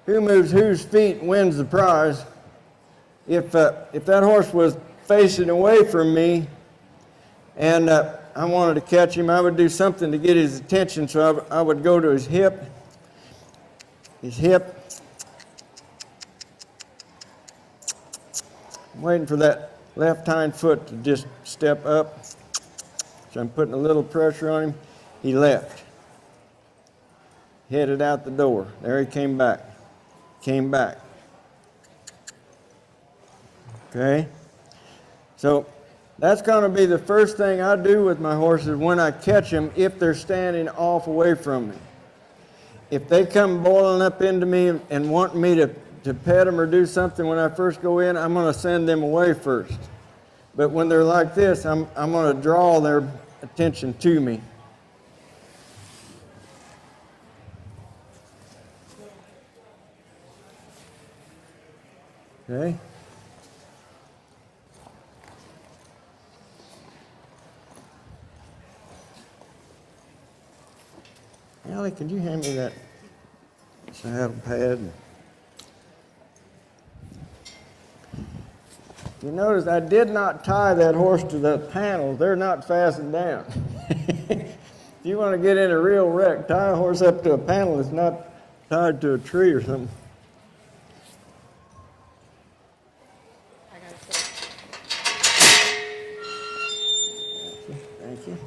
who moves whose feet wins the prize. If that horse was facing away from me and I wanted to catch him, I would do something to get his attention. So I would go to his hip, I'm waiting for that left hind foot to just step up. So I'm putting a little pressure on him. He left. Headed out the door. There he came back. Okay? So that's going to be the first thing I do with my horses when I catch them, if they're standing off away from me. If they come boiling up into me and want me to pet them or do something when I first go in, I'm going to send them away first. But when they're like this, I'm going to draw their attention to me. Okay? Allie, could you hand me that saddle pad? You notice I did not tie that horse to the panels. They're not fastened down. If you want to get in a real wreck, tie a horse up to a panel that's not tied to a tree or something. Thank you.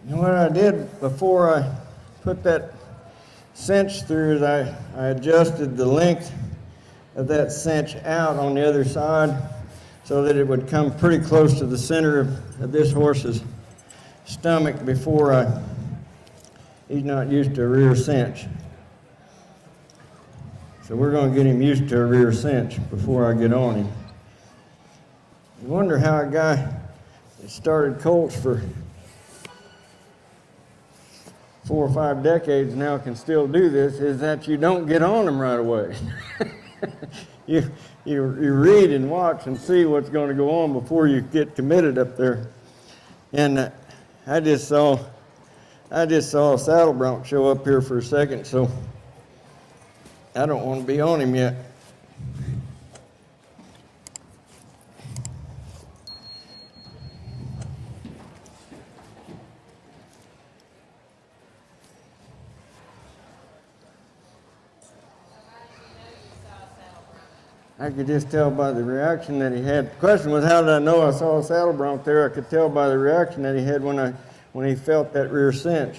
And what I did before I put that cinch through is I adjusted the length of that cinch out on the other side so that it would come pretty close to the center of this horse's stomach before he's not used to a rear cinch. So we're going to get him used to a rear cinch before I get on him. You wonder how a guy that started colts for 4 or 5 decades now can still do this, is that you don't get on them right away. you read and watch and see what's going to go on before you get committed up there. And I just saw a saddle bronc show up here for a second, so I don't want to be on him yet. I could just tell by the reaction that he had. The question was, how did I know I saw a saddle bronc there? I could tell by the reaction that he had when he felt that rear cinch.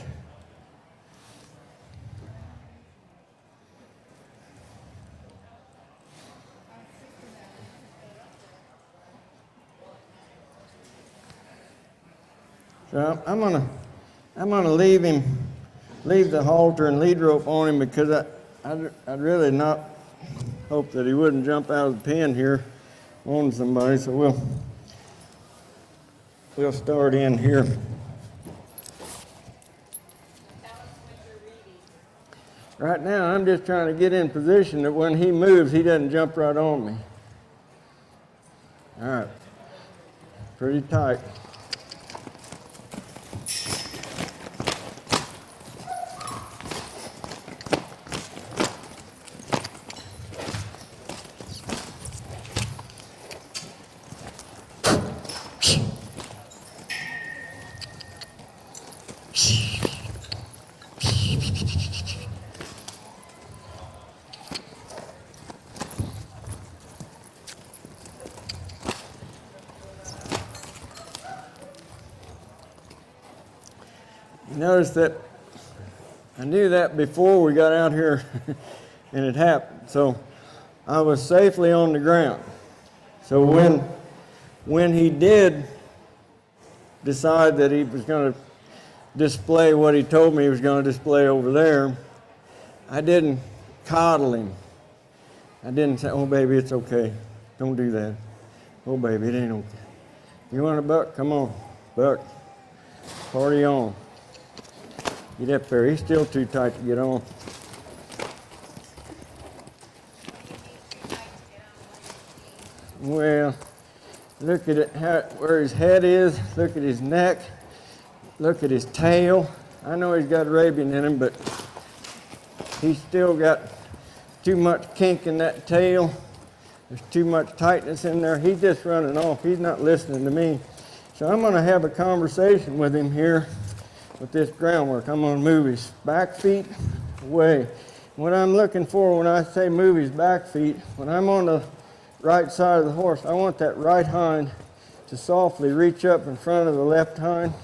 So I'm gonna leave the halter and lead rope on him, because I'd really not hope that he wouldn't jump out of the pen here on somebody. So we'll start in here. Right now, I'm just trying to get in position that when he moves, he doesn't jump right on me. All right, pretty tight. Notice that I knew that before we got out here and it happened. So I was safely on the ground. So when he did decide that he was going to display what he told me he was going to display over there, I didn't coddle him. I didn't say, oh, baby, it's okay. Don't do that. Oh, baby, it ain't okay. You want a buck? Come on, buck. Party on. Get up there. He's still too tight to get on. Well, look at it, where his head is. Look at his neck. Look at his tail. I know he's got Arabian in him, but he's still got too much kink in that tail. There's too much tightness in there. He's just running off. He's not listening to me. So I'm going to have a conversation with him here with this groundwork. I'm going to move his back feet away. What I'm looking for when I say move his back feet, when I'm on the right side of the horse, I want that right hind to softly reach up in front of the left hind.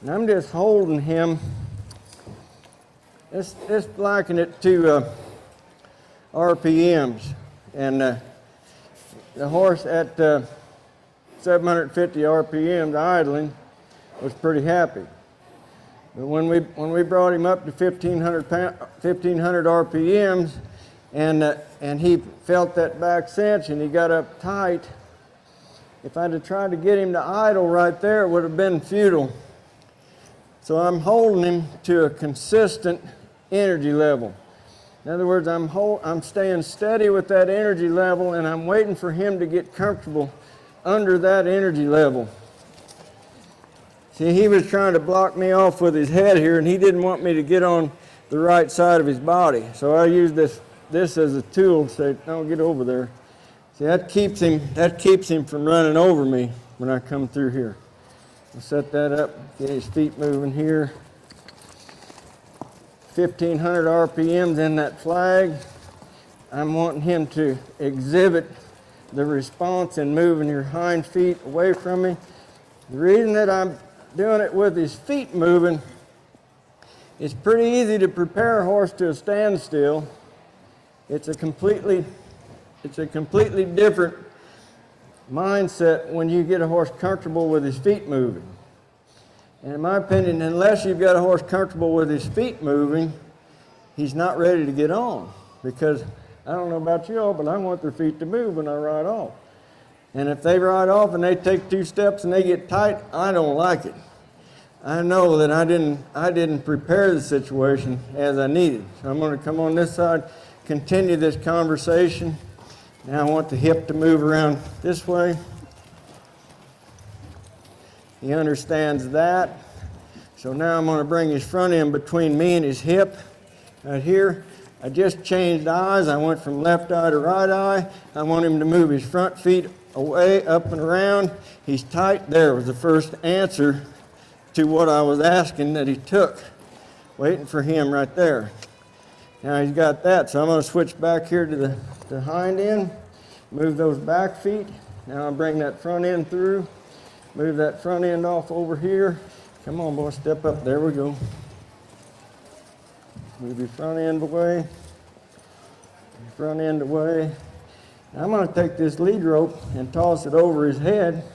And I'm just holding him. Let's liken it to RPMs. And the horse at 750 RPMs idling was pretty happy. But when we brought him up to 1500 RPMs and he felt that back cinch and he got up tight, if I'd have tried to get him to idle right there, it would have been futile. So I'm holding him to a consistent energy level. In other words, I'm staying steady with that energy level, and I'm waiting for him to get comfortable under that energy level. See, he was trying to block me off with his head here, and he didn't want me to get on the right side of his body. So I used this as a tool to say, no, get over there. See, that keeps him from running over me when I come through here. I'll set that up, get his feet moving here. 1500 RPMs in that flag. I'm wanting him to exhibit the response in moving your hind feet away from me. The reason that I'm doing it with his feet moving, it's pretty easy to prepare a horse to a standstill. It's a completely different mindset when you get a horse comfortable with his feet moving. And in my opinion, unless you've got a horse comfortable with his feet moving, he's not ready to get on. Because I don't know about you all, but I want their feet to move when I ride off. And if they ride off and they take 2 steps and they get tight, I don't like it. I know that I didn't prepare the situation as I needed. So I'm going to come on this side, continue this conversation. Now I want the hip to move around this way. He understands that. So now I'm going to bring his front end between me and his hip. Right here. I just changed eyes. I went from left eye to right eye. I want him to move his front feet away, up and around. He's tight. There was the first answer to what I was asking that he took. Waiting for him right there. Now he's got that. So I'm going to switch back here to the hind end. Move those back feet. Now I'll bring that front end through. Move that front end off over here. Come on, boy, step up. There we go. Move your front end away. Your front end away. Now I'm going to take this lead rope and toss it over his head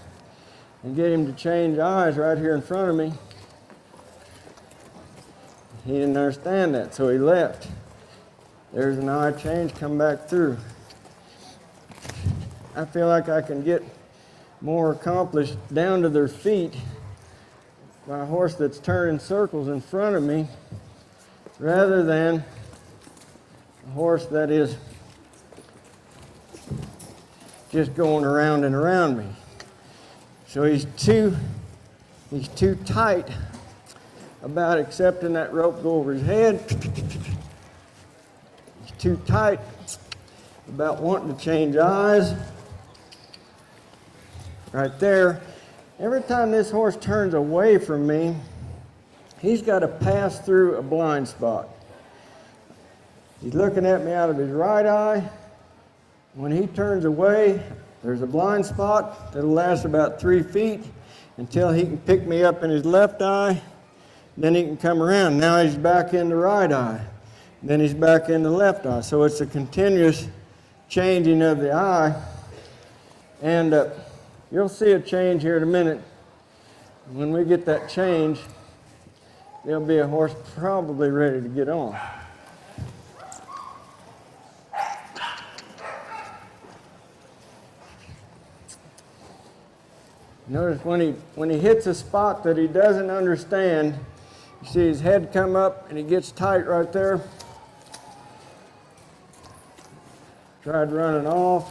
and get him to change eyes right here in front of me. He didn't understand that, so he left. There's an eye change, come back through. I feel like I can get more accomplished down to their feet by a horse that's turning circles in front of me rather than a horse that is just going around and around me. So he's too tight about accepting that rope go over his head. He's too tight about wanting to change eyes. Right there. Every time this horse turns away from me, he's got to pass through a blind spot. He's looking at me out of his right eye. When he turns away, there's a blind spot that'll last about 3 feet until he can pick me up in his left eye. Then he can come around. Now he's back in the right eye. Then he's back in the left eye. So it's a continuous changing of the eye. And you'll see a change here in a minute. When we get that change, there'll be a horse probably ready to get on. Notice when he hits a spot that he doesn't understand, you see his head come up and he gets tight right there. Tried running off.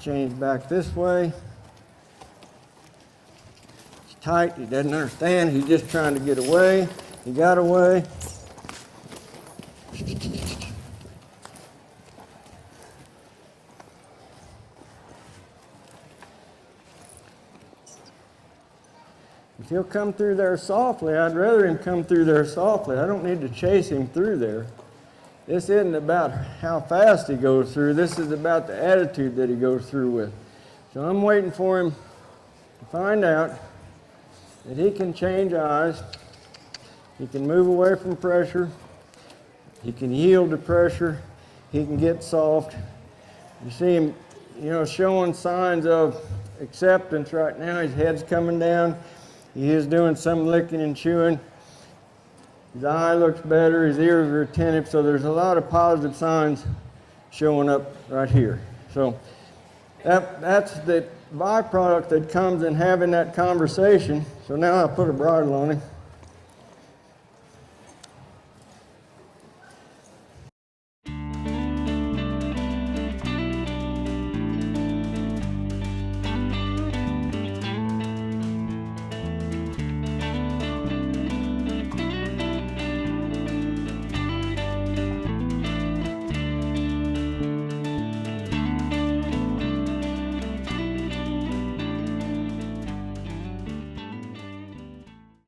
Change back this way. It's tight, he doesn't understand, he's just trying to get away. He got away. If he'll come through there softly, I'd rather him come through there softly. I don't need to chase him through there. This isn't about how fast he goes through. This is about the attitude that he goes through with. So I'm waiting for him to find out that he can change eyes. He can move away from pressure. He can yield to pressure. He can get soft. You see him, showing signs of acceptance right now. His head's coming down. He is doing some licking and chewing. His eye looks better. His ears are attentive. So there's a lot of positive signs showing up right here. So that's the byproduct that comes in having that conversation. So now I'll put a bridle on him.